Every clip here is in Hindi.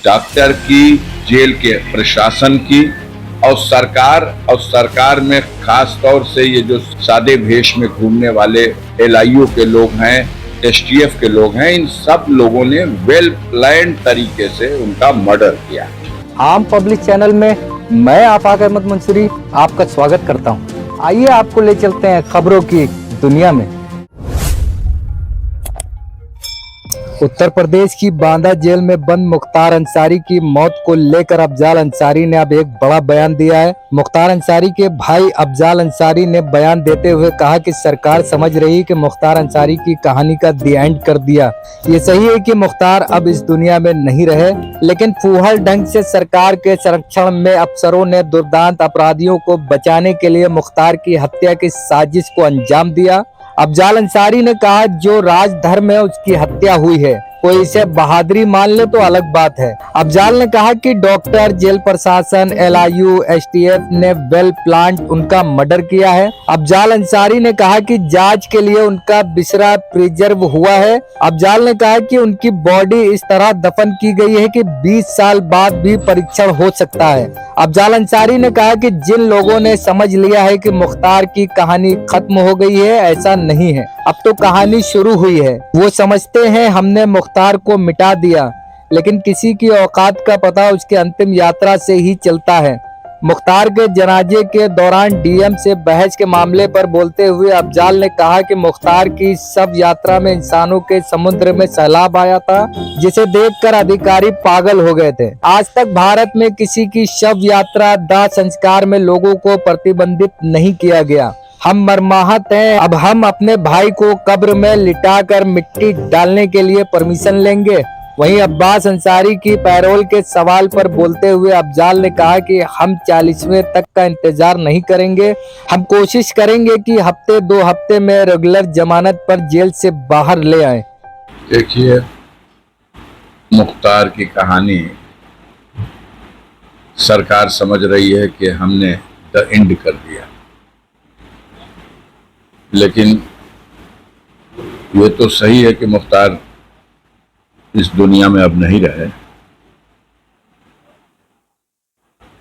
डॉक्टर की, जेल के प्रशासन की और सरकार में खास तौर से ये जो सादे भेष में घूमने वाले एलआईयू के लोग हैं, एसटीएफ के लोग हैं, इन सब लोगों ने वेल प्लान तरीके से उनका मर्डर किया। आम पब्लिक चैनल में मैं आफाक अहमद मंसूरी आपका स्वागत करता हूं। आइए आपको ले चलते हैं खबरों की दुनिया में। उत्तर प्रदेश की बांदा जेल में बंद मुख्तार अंसारी की मौत को लेकर अफजाल अंसारी ने अब एक बड़ा बयान दिया है। मुख्तार अंसारी के भाई अफजाल अंसारी ने बयान देते हुए कहा कि सरकार समझ रही है कि मुख्तार अंसारी की कहानी का दी एंड कर दिया। ये सही है कि मुख्तार अब इस दुनिया में नहीं रहे, लेकिन फूहड़ ढंग से सरकार के संरक्षण में अफसरों ने दुर्दांत अपराधियों को बचाने के लिए मुख्तार की हत्या की साजिश को अंजाम दिया। अफजाल अंसारी ने कहा जो राजधर्म है उसकी हत्या हुई है, कोई इसे बहादुरी मान ले तो अलग बात है। अफजाल ने कहा कि डॉक्टर, जेल प्रशासन, एलआईयू, एसटीएफ ने वेल प्लान्ड उनका मर्डर किया है। अफजाल अंसारी ने कहा कि जांच के लिए उनका बिस्रा प्रिजर्व हुआ है। अफजाल ने कहा कि उनकी बॉडी इस तरह दफन की गई है कि 20 साल बाद भी परीक्षण हो सकता है। अफजाल अंसारी ने कहा कि जिन लोगों ने समझ लिया है कि मुख्तार की कहानी खत्म हो गई है, ऐसा नहीं है, अब तो कहानी शुरू हुई है। वो समझते हैं हमने मुख्तार को मिटा दिया, लेकिन किसी की औकात का पता उसके अंतिम यात्रा से ही चलता है। मुख्तार के जनाजे के दौरान डीएम से बहस के मामले पर बोलते हुए अफजाल ने कहा कि मुख्तार की शव यात्रा में इंसानों के समुद्र में सैलाब आया था, जिसे देखकर अधिकारी पागल हो गए थे। आज तक भारत में किसी की शव यात्रा, दाह संस्कार में लोगों को प्रतिबंधित नहीं किया गया। हम मरमाहत हैं, अब हम अपने भाई को कब्र में लिटाकर मिट्टी डालने के लिए परमिशन लेंगे। वहीं अब्बास अंसारी की पैरोल के सवाल पर बोलते हुए अफजाल ने कहा कि हम 40वें तक का इंतजार नहीं करेंगे, हम कोशिश करेंगे कि हफ्ते 2 हफ्ते में रेगुलर जमानत पर जेल से बाहर ले आए। देखिए, मुख्तार की कहानी सरकार समझ रही है कि हमने द एंड कर दिया, लेकिन ये तो सही है कि मुख्तार इस दुनिया में अब नहीं रहे,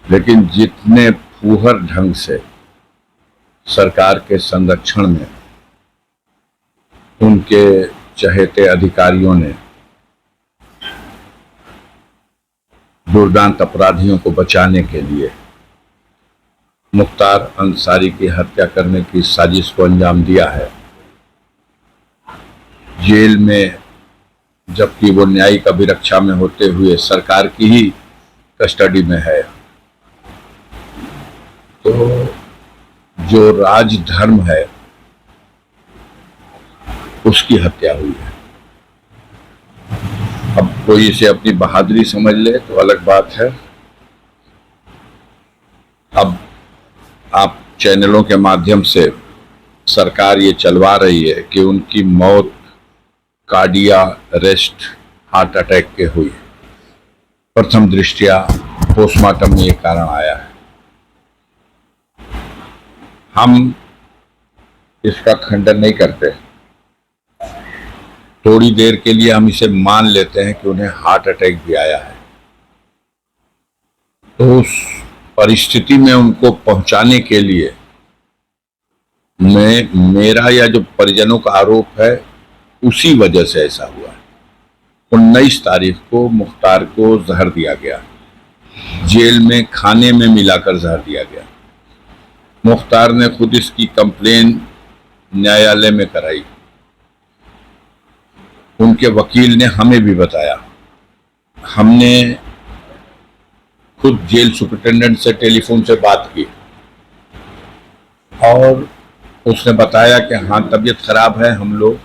लेकिन जितने फूहड़ ढंग से सरकार के संरक्षण में उनके चहेते अधिकारियों ने दुर्दांत अपराधियों को बचाने के लिए मुख्तार अंसारी की हत्या करने की साजिश को अंजाम दिया है, जेल में जबकि वो न्यायिक अभिरक्षा में होते हुए सरकार की ही कस्टडी में है, तो जो राजधर्म है उसकी हत्या हुई है। अब कोई इसे अपनी बहादुरी समझ ले तो अलग बात है। अब आप चैनलों के माध्यम से सरकार ये चलवा रही है कि उनकी मौत कार्डियक अरेस्ट, हार्ट अटैक के हुई। प्रथम दृष्टया पोस्टमार्टम में ये कारण आया है। हम इसका खंडन नहीं करते, थोड़ी देर के लिए हम इसे मान लेते हैं कि उन्हें हार्ट अटैक भी आया है, तो उस परिस्थिति में उनको पहुंचाने के लिए मेरा या जो परिजनों का आरोप है उसी वजह से ऐसा हुआ है। 19 तारीख को मुख्तार को जहर दिया गया, जेल में खाने में मिलाकर जहर दिया गया। मुख्तार ने खुद इसकी कंप्लेन न्यायालय में कराई, उनके वकील ने हमें भी बताया। हमने खुद जेल सुपरिटेंडेंट से टेलीफोन से बात की और उसने बताया कि हाँ, तबीयत खराब है, हम लोग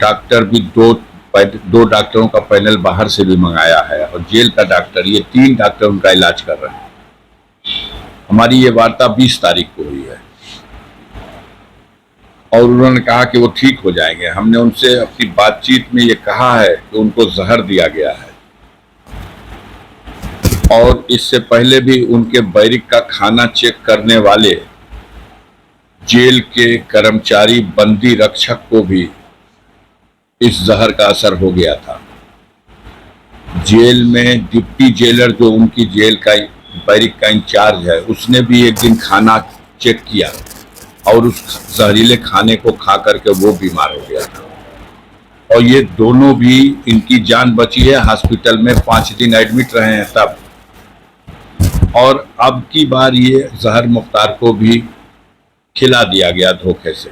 डॉक्टर भी दो डॉक्टरों का पैनल बाहर से भी मंगाया है और जेल का डॉक्टर, ये 3 डॉक्टर उनका इलाज कर रहे हैं। हमारी ये वार्ता 20 तारीख को हुई है और उन्होंने कहा कि वो ठीक हो जाएंगे। हमने उनसे अपनी बातचीत में ये कहा है कि उनको जहर दिया गया है और इससे पहले भी उनके बैरिक का खाना चेक करने वाले जेल के कर्मचारी, बंदी रक्षक को भी इस जहर का असर हो गया था। जेल में डिप्टी जेलर जो उनकी जेल का बैरिक का इंचार्ज है, उसने भी एक दिन खाना चेक किया और उस जहरीले खाने को खा करके वो बीमार हो गया था। और ये दोनों भी, इनकी जान बची है, हॉस्पिटल में 5 दिन एडमिट रहे हैं तब। और अब की बार ये जहर मुख्तार को भी खिला दिया गया धोखे से,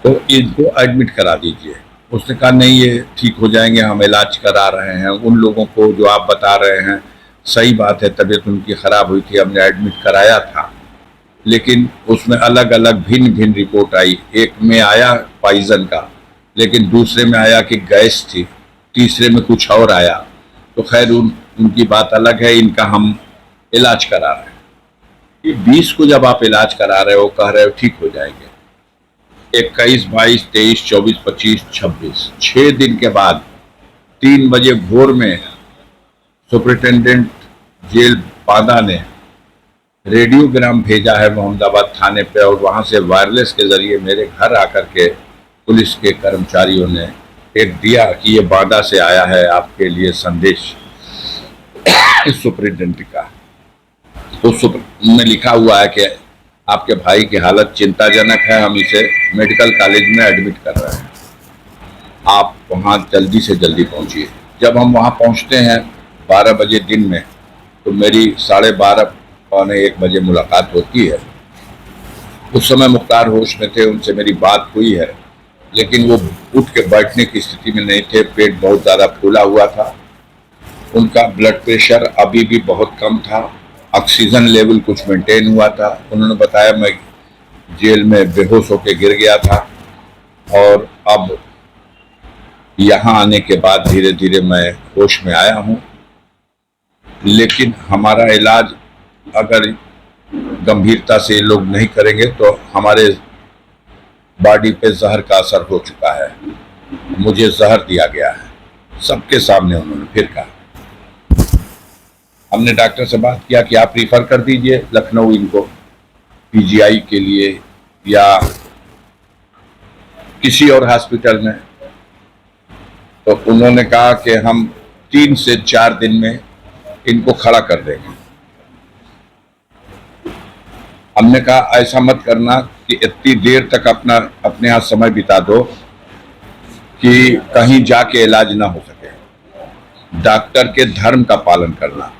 तो इनको एडमिट करा दीजिए। उसने कहा नहीं, ये ठीक हो जाएंगे, हम इलाज करा रहे हैं। उन लोगों को जो आप बता रहे हैं, सही बात है, तबीयत उनकी ख़राब हुई थी, हमने एडमिट कराया था, लेकिन उसमें अलग अलग भिन्न भिन्न रिपोर्ट आई। एक में आया पॉइजन का, लेकिन दूसरे में आया कि गैस थी, तीसरे में कुछ और आया। तो खैर उनकी बात अलग है, इनका हम इलाज करा रहे हैं। ये 20 को जब आप इलाज करा रहे हो, कह रहे हो ठीक हो जाएंगे, 21, 22, 23, 24, 25, 26, 6 दिन के बाद 3 बजे भोर में सुपरिटेंडेंट जेल बांदा ने रेडियोग्राम भेजा है मोहम्मदाबाद थाने पे, और वहां से वायरलेस के जरिए मेरे घर आकर के पुलिस के कर्मचारियों ने एक दिया कि ये बांदा से आया है आपके लिए संदेश सुपरिटेंडेंट का। तो में लिखा हुआ है कि आपके भाई की हालत चिंताजनक है, हम इसे मेडिकल कॉलेज में एडमिट कर रहे हैं, आप वहाँ जल्दी से जल्दी पहुँचिए। जब हम वहाँ पहुँचते हैं 12 बजे दिन में, तो मेरी 12:30 पौने 1 बजे मुलाकात होती है। उस समय मुख्तार होश में थे, उनसे मेरी बात हुई है, लेकिन वो उठ के बैठने की स्थिति में नहीं थे, पेट बहुत ज़्यादा फूला हुआ था, उनका ब्लड प्रेशर अभी भी बहुत कम था, ऑक्सीजन लेवल कुछ मेंटेन हुआ था। उन्होंने बताया मैं जेल में बेहोश होकर गिर गया था, और अब यहाँ आने के बाद धीरे धीरे मैं होश में आया हूँ। लेकिन हमारा इलाज अगर गंभीरता से ये लोग नहीं करेंगे तो हमारे बॉडी पे जहर का असर हो चुका है, मुझे जहर दिया गया है, सबके सामने उन्होंने फिर कहा। हमने डॉक्टर से बात किया कि आप रिफ़र कर दीजिए लखनऊ इनको पीजीआई के लिए या किसी और हॉस्पिटल में। तो उन्होंने कहा कि हम 3 से 4 दिन में इनको खड़ा कर देंगे। हमने कहा ऐसा मत करना कि इतनी देर तक अपने यहाँ समय बिता दो कि कहीं जाके इलाज ना हो सके। डॉक्टर के धर्म का पालन करना,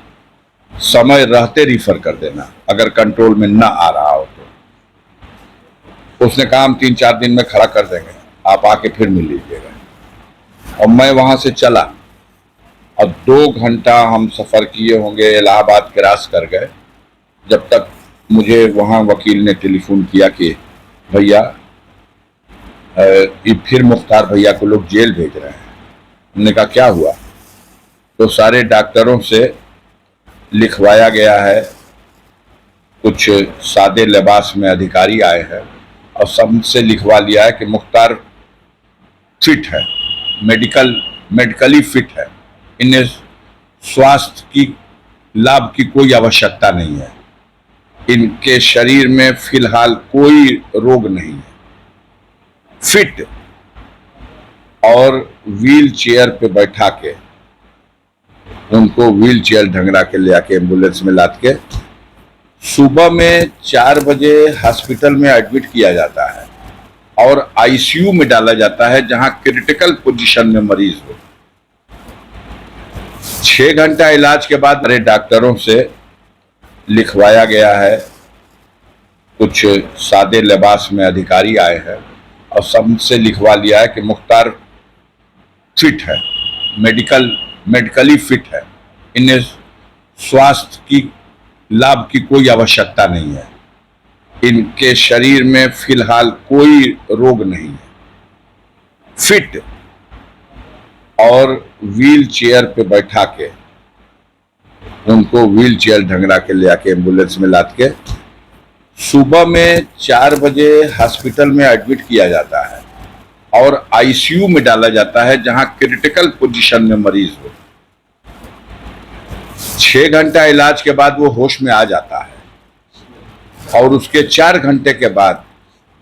समय रहते रिफर कर देना अगर कंट्रोल में ना आ रहा हो तो। उसने कहा हम 3-4 दिन में खड़ा कर देंगे, आप आके फिर मिल लीजिएगा। और मैं वहां से चला और 2 घंटा हम सफर किए होंगे, इलाहाबाद क्रॉस कर गए, जब तक मुझे वहां वकील ने टेलीफोन किया कि भैया ये फिर मुख्तार भैया को लोग जेल भेज रहे हैं। हमने कहा क्या हुआ? तो सारे डॉक्टरों से लिखवाया गया है, कुछ सादे लिबास में अधिकारी आए हैं और सबसे लिखवा लिया है कि मुख्तार फिट है, मेडिकली फिट है, इन्हें स्वास्थ्य की लाभ की कोई आवश्यकता नहीं है, इनके शरीर में फिलहाल कोई रोग नहीं है, फिट। और व्हील चेयर पे बैठा के उनको व्हील चेयर ढंगरा के ले आके एम्बुलेंस में लाद के सुबह में 4 बजे हॉस्पिटल में एडमिट किया जाता है और आईसीयू में डाला जाता है जहां क्रिटिकल पोजीशन में मरीज हो। 6 घंटा इलाज के बाद हमारे डॉक्टरों से लिखवाया गया है, कुछ सादे लिबास में अधिकारी आए हैं और सबसे लिखवा लिया है कि मुख्तार फिट है, मेडिकली फिट है, इन्हें स्वास्थ्य की लाभ की कोई आवश्यकता नहीं है, इनके शरीर में फिलहाल कोई रोग नहीं है, फिट। और व्हील चेयर पे बैठा के उनको व्हील चेयर ढंगरा के ले आके एम्बुलेंस में लाद के सुबह में 4 बजे हॉस्पिटल में एडमिट किया जाता है और आईसीयू में डाला जाता है जहां क्रिटिकल पोजीशन में मरीज हो। 6 घंटा इलाज के बाद वो होश में आ जाता है और उसके 4 घंटे के बाद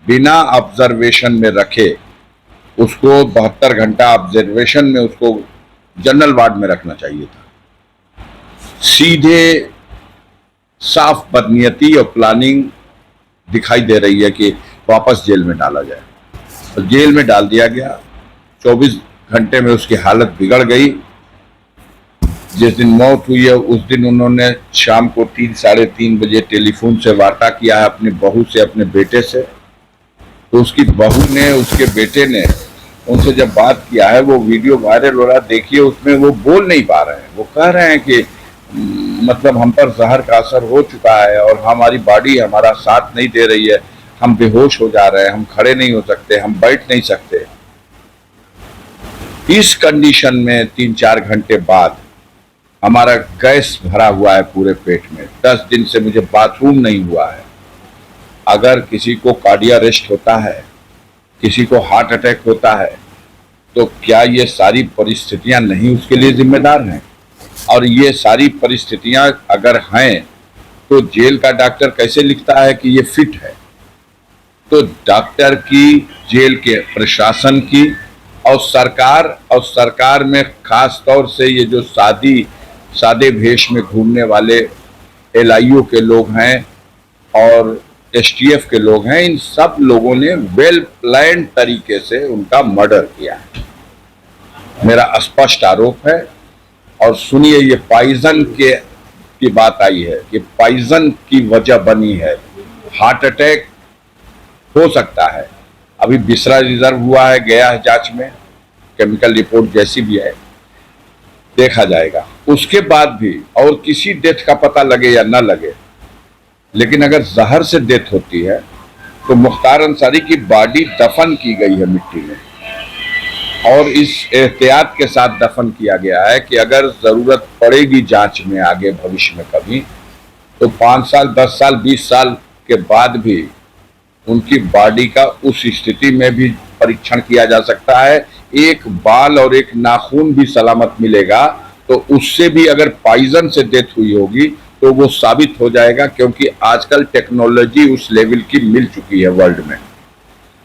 बिना ऑब्जर्वेशन में रखे उसको 72 घंटा ऑब्जर्वेशन में उसको जनरल वार्ड में रखना चाहिए था। सीधे साफ बदनीयती और प्लानिंग दिखाई दे रही है कि वापस जेल में डाला जाए। तो जेल में डाल दिया गया। 24 घंटे में उसकी हालत बिगड़ गई। जिस दिन मौत हुई है उस दिन उन्होंने शाम को 3-3:30 बजे टेलीफोन से वार्ता किया है अपनी बहू से, अपने बेटे से। तो उसकी बहू ने, उसके बेटे ने उनसे जब बात किया है, वो वीडियो वायरल हो रहा है, देखिए उसमें वो बोल नहीं पा रहे हैं। वो कह रहे हैं कि मतलब हम पर जहर का असर हो चुका है और हमारी बॉडी हमारा साथ नहीं दे रही है, हम बेहोश हो जा रहे हैं, हम खड़े नहीं हो सकते, हम बैठ नहीं सकते। इस कंडीशन में 3-4 घंटे बाद हमारा गैस भरा हुआ है पूरे पेट में। 10 दिन से मुझे बाथरूम नहीं हुआ है। अगर किसी को कार्डियक अरेस्ट होता है, किसी को हार्ट अटैक होता है, तो क्या ये सारी परिस्थितियां नहीं उसके लिए जिम्मेदार हैं? और ये सारी परिस्थितियां अगर हैं तो जेल का डॉक्टर कैसे लिखता है कि ये फिट है? तो डॉक्टर की, जेल के प्रशासन की और सरकार में खास तौर से ये जो सादे भेष में घूमने वाले LIU के लोग हैं और STF के लोग हैं, इन सब लोगों ने वेल प्लान तरीके से उनका मर्डर किया है। मेरा स्पष्ट आरोप है। और सुनिए, ये पॉइजन की बात आई है कि पॉइजन की वजह बनी है। हार्ट अटैक हो सकता है। अभी बिसरा रिजर्व हुआ है, गया है जांच में, केमिकल रिपोर्ट जैसी भी है देखा जाएगा। उसके बाद भी और किसी डेथ का पता लगे या ना लगे, लेकिन अगर जहर से डेथ होती है तो मुख्तार अंसारी की बॉडी दफन की गई है मिट्टी में, और इस एहतियात के साथ दफन किया गया है कि अगर जरूरत पड़ेगी जांच में आगे भविष्य में कभी, तो 5 साल, 10 साल, 20 साल के बाद भी उनकी बॉडी का उस स्थिति में भी परीक्षण किया जा सकता है। एक बाल और एक नाखून भी सलामत मिलेगा, तो उससे भी अगर पॉइजन से डेथ हुई होगी तो वो साबित हो जाएगा, क्योंकि आजकल टेक्नोलॉजी उस लेवल की मिल चुकी है वर्ल्ड में।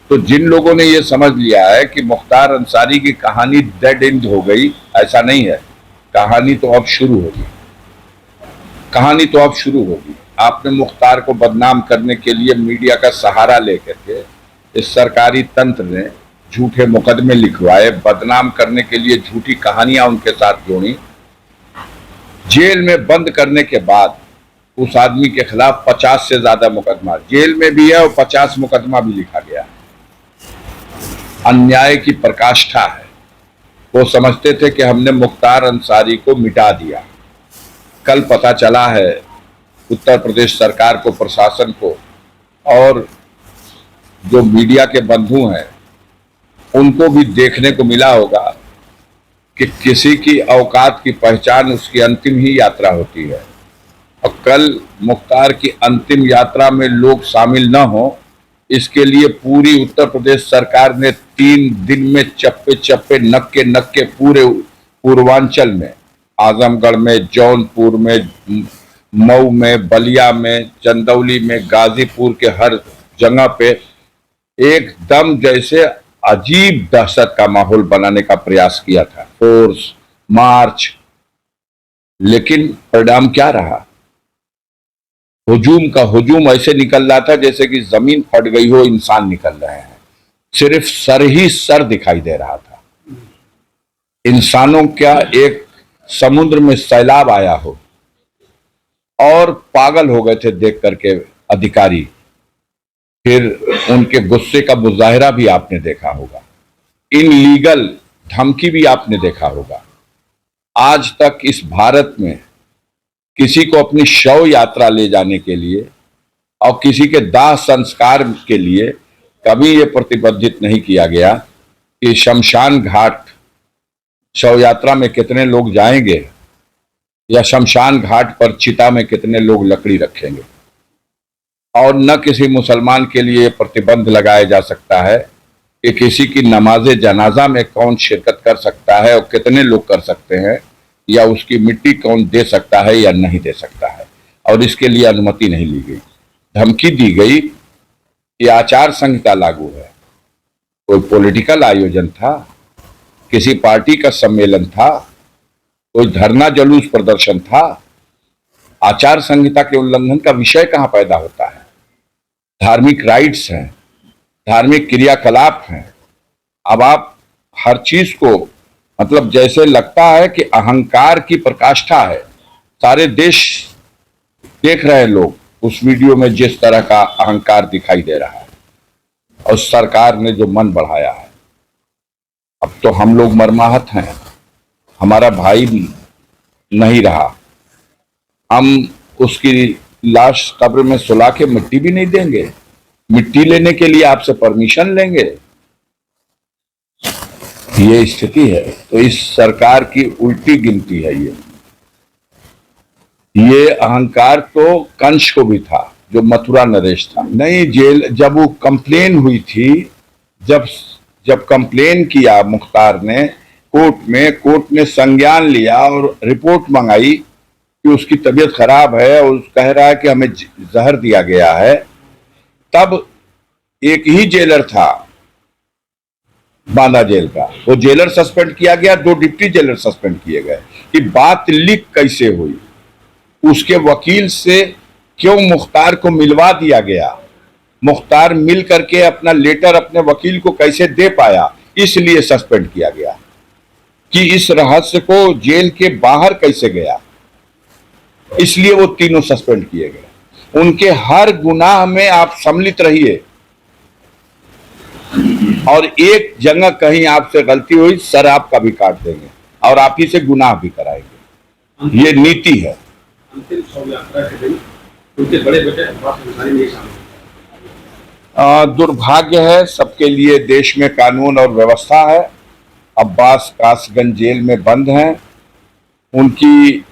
तो जिन लोगों ने ये समझ लिया है कि मुख्तार अंसारी की कहानी डेड एंड हो गई, ऐसा नहीं है। कहानी तो अब शुरू होगी। कहानी तो अब शुरू होगी। आपने मुख्तार को बदनाम करने के लिए मीडिया का सहारा लेकर के इस सरकारी तंत्र ने झूठे मुकदमे लिखवाए, बदनाम करने के लिए झूठी कहानियां उनके साथ जोड़ी। जेल में बंद करने के बाद उस आदमी के खिलाफ 50 से ज्यादा मुकदमा जेल में भी है और 50 मुकदमा भी लिखा गया है। अन्याय की पराकाष्ठा है। वो समझते थे कि हमने मुख्तार अंसारी को मिटा दिया। कल पता चला है उत्तर प्रदेश सरकार को, प्रशासन को और जो मीडिया के बंधु हैं उनको भी देखने को मिला होगा कि किसी की औकात की पहचान उसकी अंतिम ही यात्रा होती है। और कल मुख्तार की अंतिम यात्रा में लोग शामिल न हो, इसके लिए पूरी उत्तर प्रदेश सरकार ने 3 दिन में चप्पे चप्पे, नक्के नक्के पूरे पूर्वांचल में, आजमगढ़ में, जौनपुर में, मऊ में, बलिया में, चंदौली में, गाजीपुर के हर जगह पे एकदम जैसे अजीब दहशत का माहौल बनाने का प्रयास किया था, फोर्स मार्च। लेकिन परिणाम क्या रहा? हुजूम का हुजूम ऐसे निकल रहा था जैसे कि जमीन फट गई हो, इंसान निकल रहे हैं। सिर्फ सर ही सर दिखाई दे रहा था। इंसानों का एक समुद्र में सैलाब आया हो, और पागल हो गए थे देख करके अधिकारी। फिर उनके गुस्से का मुजाहिरा भी आपने देखा होगा, इनलीगल धमकी भी आपने देखा होगा। आज तक इस भारत में किसी को अपनी शव यात्रा ले जाने के लिए और किसी के दाह संस्कार के लिए कभी ये प्रतिबंधित नहीं किया गया कि शमशान घाट शव यात्रा में कितने लोग जाएंगे या शमशान घाट पर चिता में कितने लोग लकड़ी रखेंगे। और न किसी मुसलमान के लिए प्रतिबंध लगाया जा सकता है कि किसी की नमाज जनाजा में कौन शिरकत कर सकता है और कितने लोग कर सकते हैं, या उसकी मिट्टी कौन दे सकता है या नहीं दे सकता है, और इसके लिए अनुमति नहीं ली गई। धमकी दी गई कि आचार संहिता लागू है। कोई पॉलिटिकल आयोजन था, किसी पार्टी का सम्मेलन था, कोई धरना जुलूस प्रदर्शन था? आचार संहिता के उल्लंघन का विषय कहां पैदा होता है? धार्मिक राइट्स हैं, धार्मिक क्रियाकलाप हैं। अब आप हर चीज को मतलब जैसे लगता है कि अहंकार की प्रकाष्ठा है। सारे देश देख रहे हैं लोग उस वीडियो में जिस तरह का अहंकार दिखाई दे रहा है, और सरकार ने जो मन बढ़ाया है। अब तो हम लोग मर्माहत हैं, हमारा भाई नहीं रहा, हम उसकी लाश कब्र में सुला के मिट्टी भी नहीं देंगे, मिट्टी लेने के लिए आपसे परमिशन लेंगे। ये स्थिति है। तो इस सरकार की उल्टी गिनती है। ये अहंकार तो कंस को भी था, जो मथुरा नरेश था। नहीं, जेल जब वो कंप्लेन हुई थी, जब कंप्लेन किया मुख्तार ने कोर्ट ने संज्ञान लिया और रिपोर्ट मंगाई कि उसकी तबीयत खराब है और कह रहा है कि हमें जहर दिया गया है, तब एक ही जेलर था बांदा जेल का, वो जेलर सस्पेंड किया गया, 2 डिप्टी जेलर सस्पेंड किए गए। कि बात लीक कैसे हुई, उसके वकील से क्यों मुख्तार को मिलवा दिया गया, मुख्तार मिल करके अपना लेटर अपने वकील को कैसे दे पाया, इसलिए सस्पेंड किया गया। कि इस रहस्य को जेल के बाहर कैसे गया, इसलिए वो तीनों सस्पेंड किए गए। उनके हर गुनाह में आप सम्मिलित रहिए, और एक जगह कहीं आपसे गलती हुई, सर आपका भी काट देंगे और आप ही से गुनाह भी कराएंगे। ये नीति है। अंतिम शव यात्रा के दिन उनके बड़े बेटे अब्बास अंसारी नहीं शामिल। दुर्भाग्य है सबके लिए, देश में कानून और व्यवस्था है। अब्बास कासगंज जेल में बंद हैं। उनकी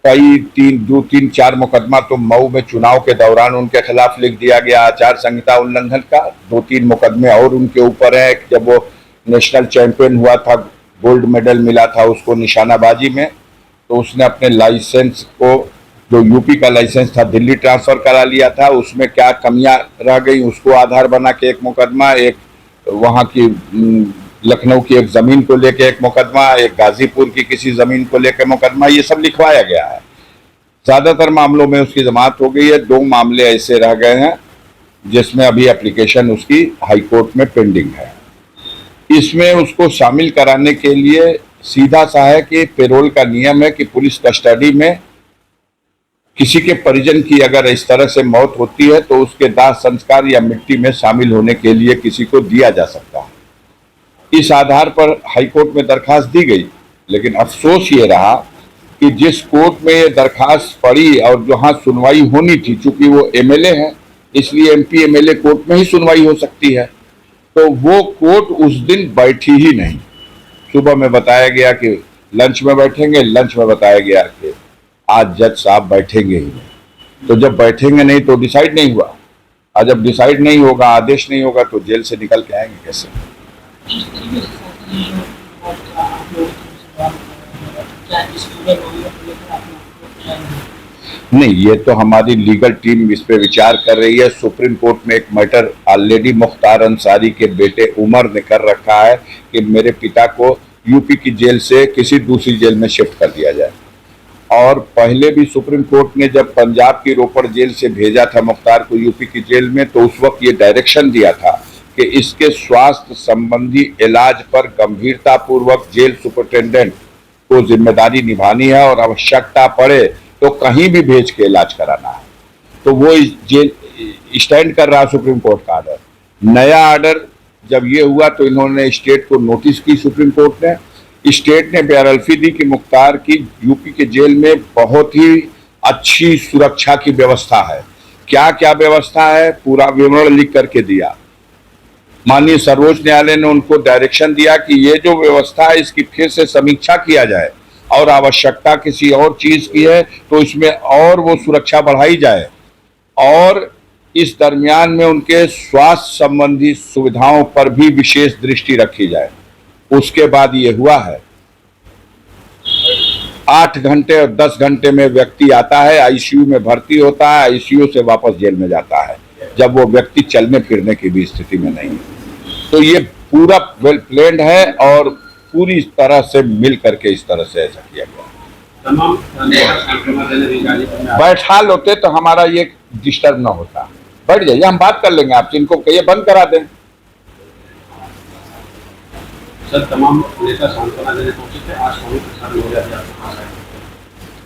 कई 2-3-4 मुकदमा तो मऊ में चुनाव के दौरान उनके खिलाफ लिख दिया गया, आचार संहिता उल्लंघन का। 2-3 मुकदमे और उनके ऊपर है। जब वो नेशनल चैंपियन हुआ था, गोल्ड मेडल मिला था उसको निशानाबाजी में, तो उसने अपने लाइसेंस को, जो यूपी का लाइसेंस था, दिल्ली ट्रांसफर करा लिया था। उसमें क्या कमियां रह गई उसको आधार बना के एक मुकदमा, एक वहां की लखनऊ की एक जमीन को लेकर एक मुकदमा, एक गाजीपुर की किसी जमीन को लेकर मुकदमा, ये सब लिखवाया गया है। ज्यादातर मामलों में उसकी जमानत हो गई है। 2 मामले ऐसे रह गए हैं जिसमें अभी एप्लीकेशन उसकी हाई कोर्ट में पेंडिंग है। इसमें उसको शामिल कराने के लिए सीधा सा है कि पेरोल का नियम है कि पुलिस कस्टडी में किसी के परिजन की अगर इस तरह से मौत होती है तो उसके दाह संस्कार या मिट्टी में शामिल होने के लिए किसी को दिया जा सकता है। इस आधार पर हाईकोर्ट में दरखास्त दी गई, लेकिन अफसोस ये रहा कि जिस कोर्ट में ये दरखास्त पड़ी और जहां सुनवाई होनी थी, चूंकि वो एमएलए हैं इसलिए एमपी एमएलए कोर्ट में ही सुनवाई हो सकती है, तो वो कोर्ट उस दिन बैठी ही नहीं। सुबह में बताया गया कि लंच में बैठेंगे, लंच में बताया गया कि आज जज साहब बैठेंगे ही नहीं। तो जब बैठेंगे नहीं तो डिसाइड नहीं हुआ, और जब डिसाइड नहीं होगा, आदेश नहीं होगा, तो जेल से निकल के आएंगे कैसे? नहीं, ये तो हमारी लीगल टीम इस पे विचार कर रही है। सुप्रीम कोर्ट में एक मैटर ऑलरेडी मुख्तार अंसारी के बेटे उमर ने कर रखा है कि मेरे पिता को यूपी की जेल से किसी दूसरी जेल में शिफ्ट कर दिया जाए। और पहले भी सुप्रीम कोर्ट ने जब पंजाब की रोपड़ जेल से भेजा था मुख्तार को यूपी की जेल में, तो उस वक्त ये डायरेक्शन दिया था कि इसके स्वास्थ्य संबंधी इलाज पर गंभीरता पूर्वक जेल सुपरिटेंडेंट को जिम्मेदारी निभानी है और आवश्यकता पड़े तो कहीं भी भेज के इलाज कराना है। तो वो जेल स्टैंड कर रहा सुप्रीम कोर्ट का आर्डर। नया आर्डर जब ये हुआ तो इन्होंने स्टेट को नोटिस की, सुप्रीम कोर्ट ने। स्टेट ने बेअरल्फी दी कि मुख्तार की यूपी के जेल में बहुत ही अच्छी सुरक्षा की व्यवस्था है। क्या क्या व्यवस्था है पूरा विवरण लिख करके दिया। माननीय सर्वोच्च न्यायालय ने उनको डायरेक्शन दिया कि ये जो व्यवस्था है इसकी फिर से समीक्षा किया जाए, और आवश्यकता किसी और चीज की है तो इसमें और वो सुरक्षा बढ़ाई जाए, और इस दरमियान में उनके स्वास्थ्य संबंधी सुविधाओं पर भी विशेष दृष्टि रखी जाए। उसके बाद ये हुआ है। 8 घंटे और 10 घंटे में व्यक्ति आता है, आईसीयू में भर्ती होता है, आईसीयू से वापस जेल में जाता है, जब वो व्यक्ति चलने फिरने की भी स्थिति में नहीं है। तो ये पूरा वेल प्लान्ड है, और पूरी तरह से मिल करके इस तरह से ऐसा किया गया। तमाम नेता सांसद भी गाजीपुर में बैठा लोते तो हमारा ये डिस्टर्ब ना होता। बैठ जाइए, हम बात कर लेंगे आपसे, इनको कहिए बंद करा दें। सर तमाम नेता सांसद देने पहुंचे थे, आज स्वामी प्रसाद मौर्य भी आपके पास आए।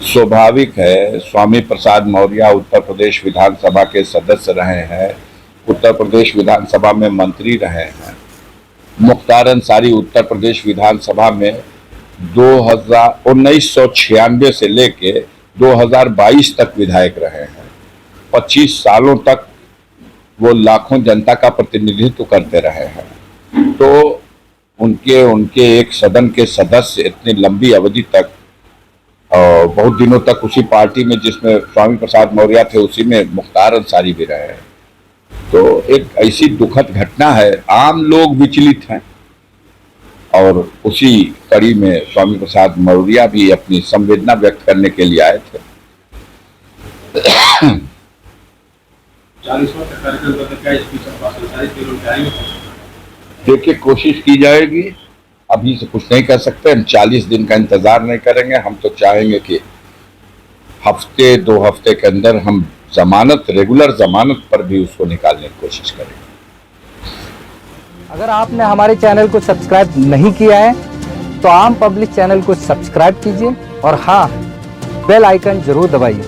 स्वाभाविक है, स्वामी प्रसाद मौर्य उत्तर प्रदेश विधानसभा के सदस्य रहे हैं, उत्तर प्रदेश विधानसभा में मंत्री रहे हैं। मुख्तार अंसारी उत्तर प्रदेश विधानसभा में 1996 से लेके 2022 तक विधायक रहे हैं। 25 सालों तक वो लाखों जनता का प्रतिनिधित्व करते रहे हैं। तो उनके एक सदन के सदस्य इतनी लंबी अवधि तक और बहुत दिनों तक उसी पार्टी में जिसमें स्वामी प्रसाद मौर्य थे उसी में मुख्तार अंसारी भी रहे हैं। तो एक ऐसी दुखद घटना है, आम लोग विचलित हैं और उसी कड़ी में स्वामी प्रसाद मौर्य भी अपनी संवेदना व्यक्त करने के लिए आए थे। 40वां कार्यक्रम का क्या स्पीच संसारी तीनों जाएंगे? देखिए, कोशिश की जाएगी, अभी से कुछ नहीं कर सकते। हम 40 दिन का इंतजार नहीं करेंगे। हम तो चाहेंगे कि हफ्ते 2 हफ्ते के अंदर हम जमानत, रेगुलर जमानत पर भी उसको निकालने की कोशिश करेंगे। अगर आपने हमारे चैनल को सब्सक्राइब नहीं किया है तो आम पब्लिक चैनल को सब्सक्राइब कीजिए और हाँ, बेल आइकन जरूर दबाइए।